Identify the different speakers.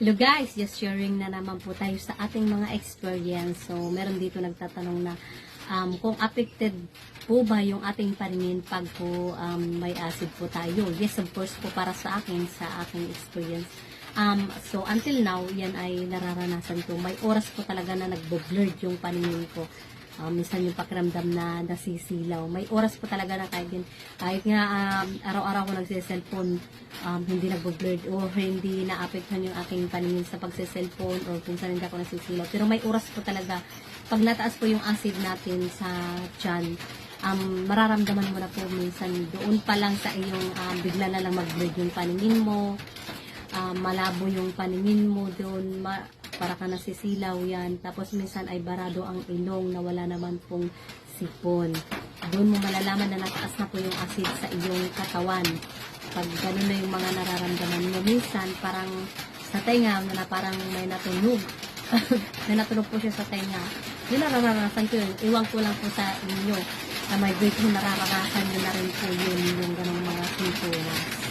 Speaker 1: Hello guys, just sharing na naman po tayo sa ating mga experience. So, meron dito nagtatanong na kung affected po ba yung ating paningin pag po may acid po tayo. Yes, of course po para sa akin, sa aking experience. So, until now, yan ay nararanasan ko. May oras po talaga na nagbo-blurred yung paningin ko. Minsan yung pakiramdam na nasisilaw. May oras po talaga na kahit nga araw-araw ko nagsiselfone, hindi nagbo-blurred o hindi naapektuhan yung aking paningin sa pagsiselfone o kung saan hindi ako nasisilaw. Pero may oras po talaga, pag nataas po yung acid natin sa tiyan, mararamdaman mo na po minsan doon pa lang sa iyong bigla na lang mag-blurred yung paningin mo, malabo yung paningin mo doon, para ka nasisilaw yan. Tapos minsan ay barado ang ilong na wala naman pong sipon. Doon mo malalaman na nataas na po yung acid sa iyong katawan. Pag gano'n na yung mga nararamdaman mo, minsan parang sa tenga na parang may natunog. May natunog po siya sa tenga. Yun nararanasan ko yun. Iwan ko lang po sa inyo. Sa may break mo nararanasan nyo na rin po yun yung gano'ng mga sintomas.